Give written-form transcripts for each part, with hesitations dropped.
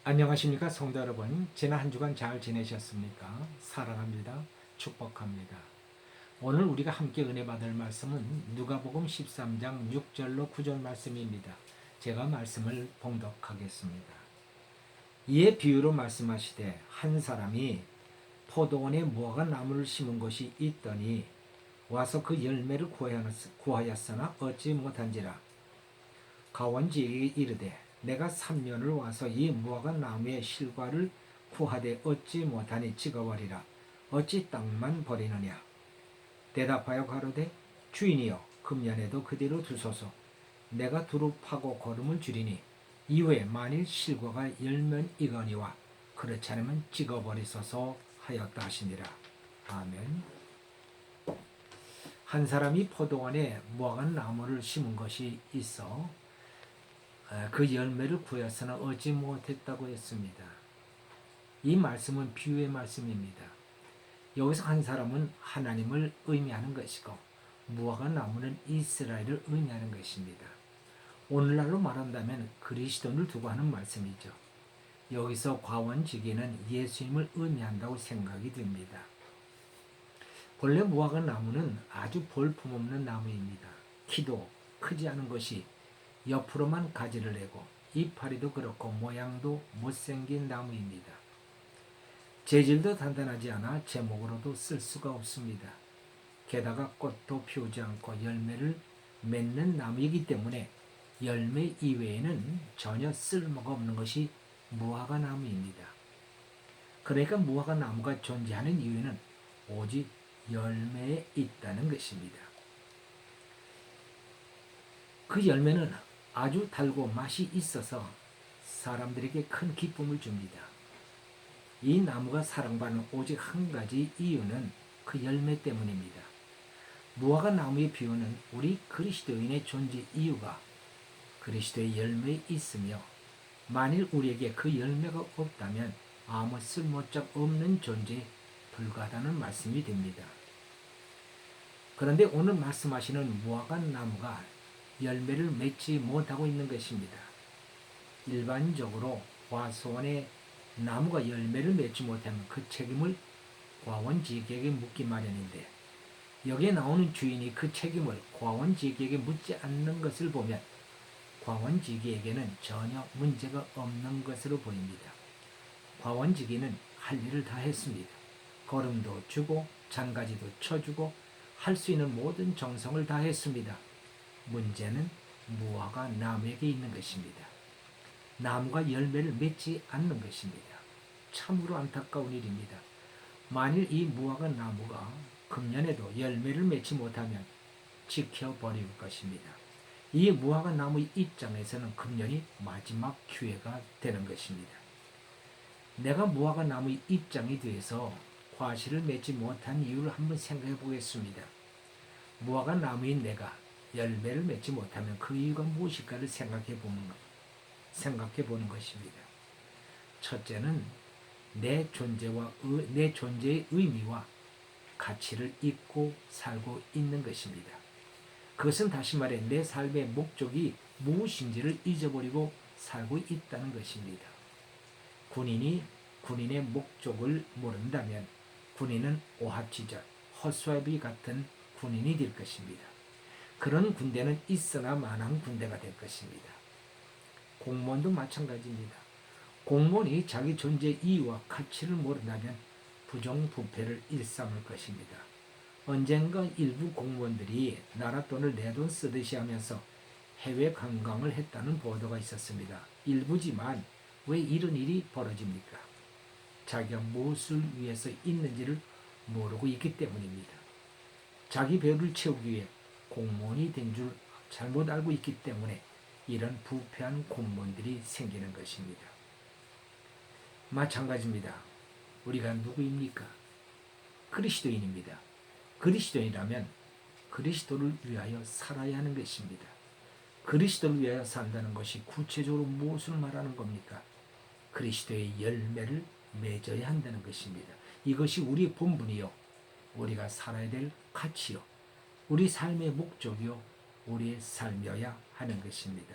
안녕하십니까 성도 여러분. 지난 한 주간 잘 지내셨습니까? 사랑합니다. 축복합니다. 오늘 우리가 함께 은혜 받을 말씀은 누가복음 13장 6절로 9절 말씀입니다. 제가 말씀을 봉독하겠습니다. 이에 비유로 말씀하시되 한 사람이 포도원에 무화과 나무를 심은 곳이 있더니 와서 그 열매를 구하였으나 얻지 못한지라. 가원지에게 이르되 내가 3년을 와서 이 무화과 나무의 실과를 구하되 얻지 못하니 찍어버리라. 어찌 땅만 버리느냐. 대답하여 가로되 주인이여 금년에도 그대로 두소서. 내가 두루 파고 거름을 줄이니 이후에 만일 실과가 열면 이거니와 그렇지 않으면 찍어버리소서 하였다 하시니라. 아멘. 한 사람이 포도원에 무화과 나무를 심은 것이 있어 그 열매를 구했으나 얻지 못했다고 했습니다. 이 말씀은 비유의 말씀입니다. 여기서 한 사람은 하나님을 의미하는 것이고 무화과 나무는 이스라엘을 의미하는 것입니다. 오늘날로 말한다면 그리스도를 두고 하는 말씀이죠. 여기서 과원지기는 예수님을 의미한다고 생각이 됩니다. 본래 무화과 나무는 아주 볼품없는 나무입니다. 키도 크지 않은 것이 옆으로만 가지를 내고 이파리도 그렇고 모양도 못생긴 나무입니다. 재질도 단단하지 않아 제목으로도 쓸 수가 없습니다. 게다가 꽃도 피우지 않고 열매를 맺는 나무이기 때문에 열매 이외에는 전혀 쓸모가 없는 것이 무화과 나무입니다. 그러니까 무화과 나무가 존재하는 이유는 오직 열매에 있다는 것입니다. 그 열매는 아주 달고 맛이 있어서 사람들에게 큰 기쁨을 줍니다. 이 나무가 사랑받는 오직 한 가지 이유는 그 열매 때문입니다. 무화과 나무의 비유는 우리 그리스도인의 존재 이유가 그리스도의 열매에 있으며 만일 우리에게 그 열매가 없다면 아무 쓸모짝 없는 존재에 불과하다는 말씀이 됩니다. 그런데 오늘 말씀하시는 무화과 나무가 열매를 맺지 못하고 있는 것입니다. 일반적으로 과수원에 나무가 열매를 맺지 못하면 그 책임을 과원지기에게 묻기 마련인데 여기에 나오는 주인이 그 책임을 과원지기에게 묻지 않는 것을 보면 과원지기에게는 전혀 문제가 없는 것으로 보입니다. 과원지기는 할 일을 다 했습니다. 거름도 주고 잔가지도 쳐주고 할 수 있는 모든 정성을 다 했습니다. 문제는 무화과 나무에게 있는 것입니다. 나무가 열매를 맺지 않는 것입니다. 참으로 안타까운 일입니다. 만일 이 무화과 나무가 금년에도 열매를 맺지 못하면 지켜버릴 것입니다. 이 무화과 나무의 입장에서는 금년이 마지막 기회가 되는 것입니다. 내가 무화과 나무의 입장이 돼서 과실을 맺지 못한 이유를 한번 생각해 보겠습니다. 무화과 나무인 내가 열매를 맺지 못하면 그 이유가 무엇일까를 생각해 보는 것입니다. 첫째는 내 존재의 의미와 가치를 잊고 살고 있는 것입니다. 그것은 다시 말해 내 삶의 목적이 무엇인지를 잊어버리고 살고 있다는 것입니다. 군인이 군인의 목적을 모른다면 군인은 오합지졸, 허수아비 같은 군인이 될 것입니다. 그런 군대는 있으나 마나한 군대가 될 것입니다. 공무원도 마찬가지입니다. 공무원이 자기 존재 이유와 가치를 모른다면 부정부패를 일삼을 것입니다. 언젠가 일부 공무원들이 나라 돈을 내 돈 쓰듯이 하면서 해외 관광을 했다는 보도가 있었습니다. 일부지만 왜 이런 일이 벌어집니까? 자기가 무엇을 위해서 있는지를 모르고 있기 때문입니다. 자기 배를 채우기 위해 공무원이 된 줄 잘못 알고 있기 때문에 이런 부패한 공무원들이 생기는 것입니다. 마찬가지입니다. 우리가 누구입니까? 그리스도인입니다. 그리스도인이라면 그리스도를 위하여 살아야 하는 것입니다. 그리스도를 위하여 산다는 것이 구체적으로 무엇을 말하는 겁니까? 그리스도의 열매를 맺어야 한다는 것입니다. 이것이 우리의 본분이요, 우리가 살아야 될 가치요, 우리 삶의 목적이요, 우리의 삶이어야 하는 것입니다.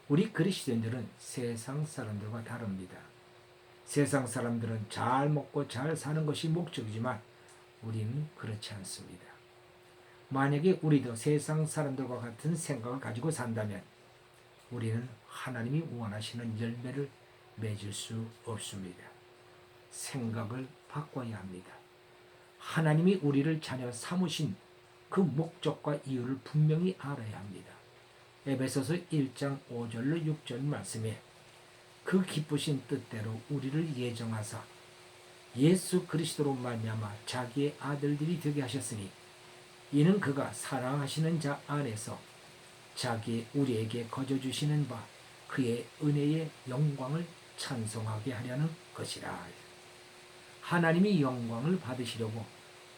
우리 그리스도인들은 세상 사람들과 다릅니다. 세상 사람들은 잘 먹고 잘 사는 것이 목적이지만 우리는 그렇지 않습니다. 만약에 우리도 세상 사람들과 같은 생각을 가지고 산다면 우리는 하나님이 원하시는 열매를 맺을 수 없습니다. 생각을 바꿔야 합니다. 하나님이 우리를 자녀 삼으신 그 목적과 이유를 분명히 알아야 합니다. 에베소서 1장 5절로 6절 말씀에 그 기쁘신 뜻대로 우리를 예정하사 예수 그리스도로 말미암아 자기의 아들들이 되게 하셨으니 이는 그가 사랑하시는 자 안에서 자기 우리에게 거저 주시는 바 그의 은혜의 영광을 찬송하게 하려는 것이라. 하나님이 영광을 받으시려고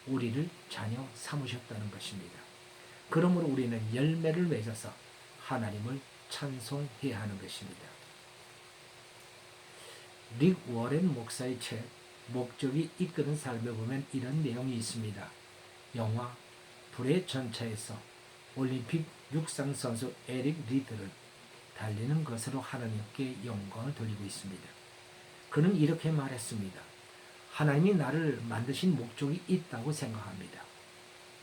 우리를 자녀 삼으셨다는 것입니다. 그러므로 우리는 열매를 맺어서 하나님을 찬송해야 하는 것입니다. 릭 워렌 목사의 책 목적이 이끄는 삶에 보면 이런 내용이 있습니다. 영화 불의 전차에서 올림픽 육상 선수 에릭 리들은 달리는 것으로 하나님께 영광을 돌리고 있습니다. 그는 이렇게 말했습니다. 하나님이 나를 만드신 목적이 있다고 생각합니다.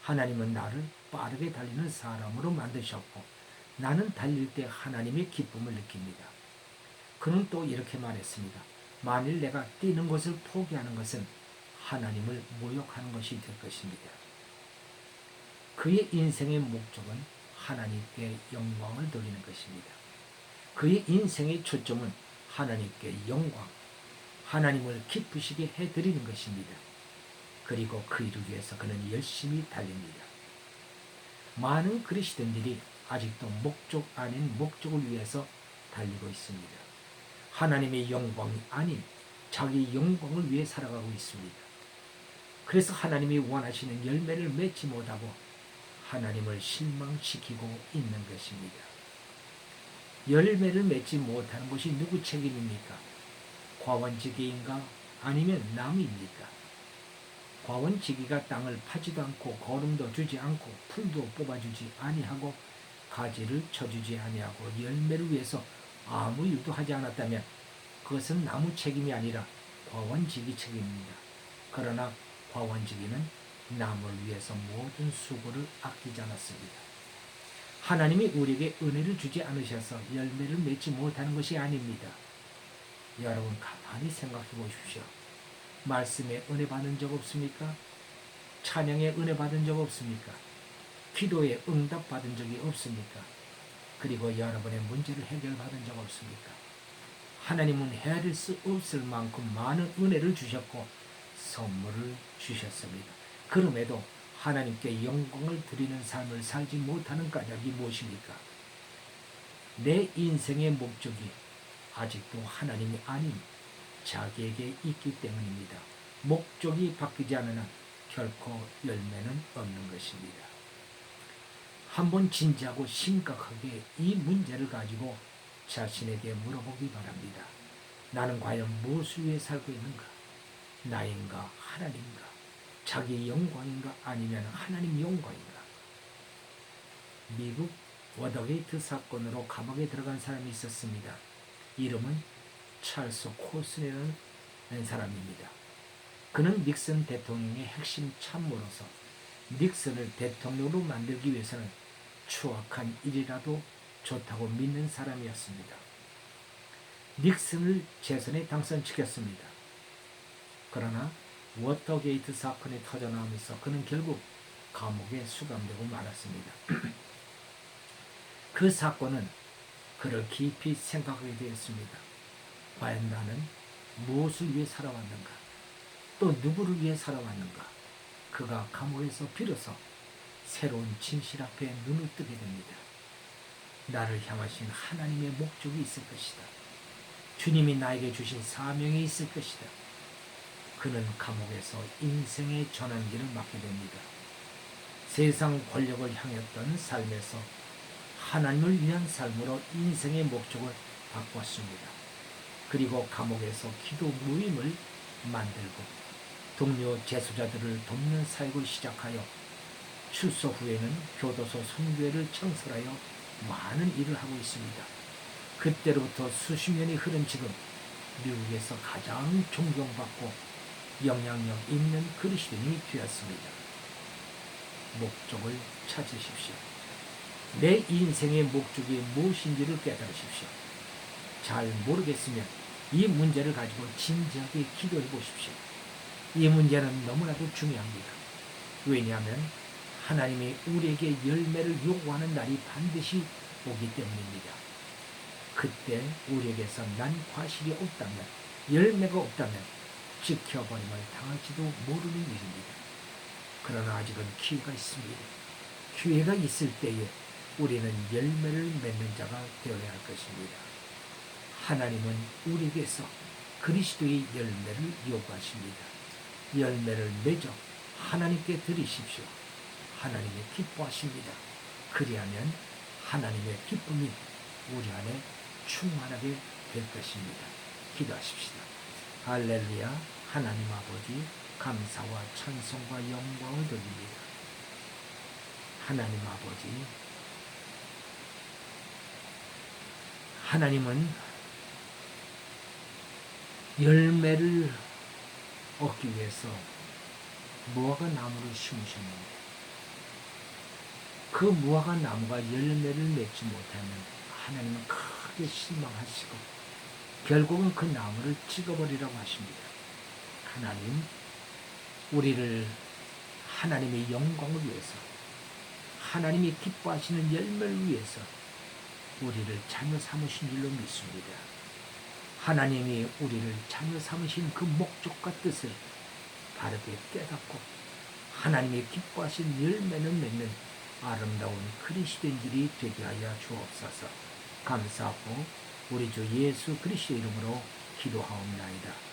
하나님은 나를 빠르게 달리는 사람으로 만드셨고 나는 달릴 때 하나님의 기쁨을 느낍니다. 그는 또 이렇게 말했습니다. 만일 내가 뛰는 것을 포기하는 것은 하나님을 모욕하는 것이 될 것입니다. 그의 인생의 목적은 하나님께 영광을 돌리는 것입니다. 그의 인생의 초점은 하나님께 영광, 하나님을 기쁘시게 해드리는 것입니다. 그리고 그 일을 위해서 그는 열심히 달립니다. 많은 그리스도인들이 아직도 목적 아닌 목적을 위해서 달리고 있습니다. 하나님의 영광이 아닌 자기 영광을 위해 살아가고 있습니다. 그래서 하나님이 원하시는 열매를 맺지 못하고 하나님을 실망시키고 있는 것입니다. 열매를 맺지 못하는 것이 누구 책임입니까? 과원지기인가 아니면 남입니까? 과원지기가 땅을 파지도 않고 거름도 주지 않고 풀도 뽑아주지 아니하고 가지를 쳐주지 아니하고 열매를 위해서 아무 일도 하지 않았다면 그것은 나무 책임이 아니라 과원지기 책임입니다. 그러나 과원지기는 남을 위해서 모든 수고를 아끼지 않았습니다. 하나님이 우리에게 은혜를 주지 않으셔서 열매를 맺지 못하는 것이 아닙니다. 여러분 가만히 생각해 보십시오. 말씀에 은혜 받은 적 없습니까? 찬양에 은혜 받은 적 없습니까? 기도에 응답 받은 적이 없습니까? 그리고 여러분의 문제를 해결받은 적 없습니까? 하나님은 헤아릴 수 없을 만큼 많은 은혜를 주셨고 선물을 주셨습니다. 그럼에도 하나님께 영광을 드리는 삶을 살지 못하는 까닭이 무엇입니까? 내 인생의 목적이 아직도 하나님이 아닌 자기에게 있기 때문입니다. 목적이 바뀌지 않으면 결코 열매는 없는 것입니다. 한번 진지하고 심각하게 이 문제를 가지고 자신에게 물어보기 바랍니다. 나는 과연 무엇을 위해 살고 있는가? 나인가 하나님인가? 자기 영광인가 아니면 하나님 영광인가? 미국 워터게이트 사건으로 감옥에 들어간 사람이 있었습니다. 이름은 찰스 콜슨이라는 사람입니다. 그는 닉슨 대통령의 핵심 참모로서 닉슨을 대통령으로 만들기 위해서는 추악한 일이라도 좋다고 믿는 사람이었습니다. 닉슨을 재선에 당선시켰습니다. 그러나 워터게이트 사건이 터져나오면서 그는 결국 감옥에 수감되고 말았습니다. 그 사건은 그를 깊이 생각하게 되었습니다. 과연 나는 무엇을 위해 살아왔는가? 또 누구를 위해 살아왔는가? 그가 감옥에서 비로소 새로운 진실 앞에 눈을 뜨게 됩니다. 나를 향하신 하나님의 목적이 있을 것이다. 주님이 나에게 주신 사명이 있을 것이다. 그는 감옥에서 인생의 전환기를 맞게 됩니다. 세상 권력을 향했던 삶에서 하나님을 위한 삶으로 인생의 목적을 바꿨습니다. 그리고 감옥에서 기도 모임을 만들고 동료 재수자들을 돕는 사역을 시작하여 출소 후에는 교도소 선교회를 창설하여 많은 일을 하고 있습니다. 그때로부터 수십 년이 흐른 지금 미국에서 가장 존경받고 영향력 있는 그리스도인이 되었습니다. 목적을 찾으십시오. 내 인생의 목적이 무엇인지를 깨달으십시오. 잘 모르겠으면 이 문제를 가지고 진지하게 기도해 보십시오. 이 문제는 너무나도 중요합니다. 왜냐하면 하나님이 우리에게 열매를 요구하는 날이 반드시 오기 때문입니다. 그때 우리에게서 난 과실이 없다면, 열매가 없다면 지켜버림을 당할지도 모르는 일입니다. 그러나 아직은 기회가 있습니다. 기회가 있을 때에 우리는 열매를 맺는 자가 되어야 할 것입니다. 하나님은 우리에게서 그리스도의 열매를 요구하십니다. 열매를 맺어 하나님께 드리십시오. 하나님이 기뻐하십니다. 그리하면 하나님의 기쁨이 우리 안에 충만하게 될 것입니다. 기도하십시다. 할렐루야. 하나님 아버지, 감사와 찬송과 영광을 드립니다. 하나님 아버지, 하나님은 열매를 얻기 위해서 무화과 나무를 심으셨는데 그 무화과 나무가 열매를 맺지 못하면 하나님은 크게 실망하시고 결국은 그 나무를 찍어버리라고 하십니다. 하나님, 우리를 하나님의 영광을 위해서, 하나님이 기뻐하시는 열매를 위해서 우리를 자녀 삼으신 줄로 믿습니다. 하나님이 우리를 자녀 삼으신 그 목적과 뜻을 바르게 깨닫고 하나님이 기뻐하신 열매는 맺는 아름다운 그리스도인들이 되게 하여 주옵소서. 감사하고 우리 주 예수 그리스도 이름으로 기도하옵나이다.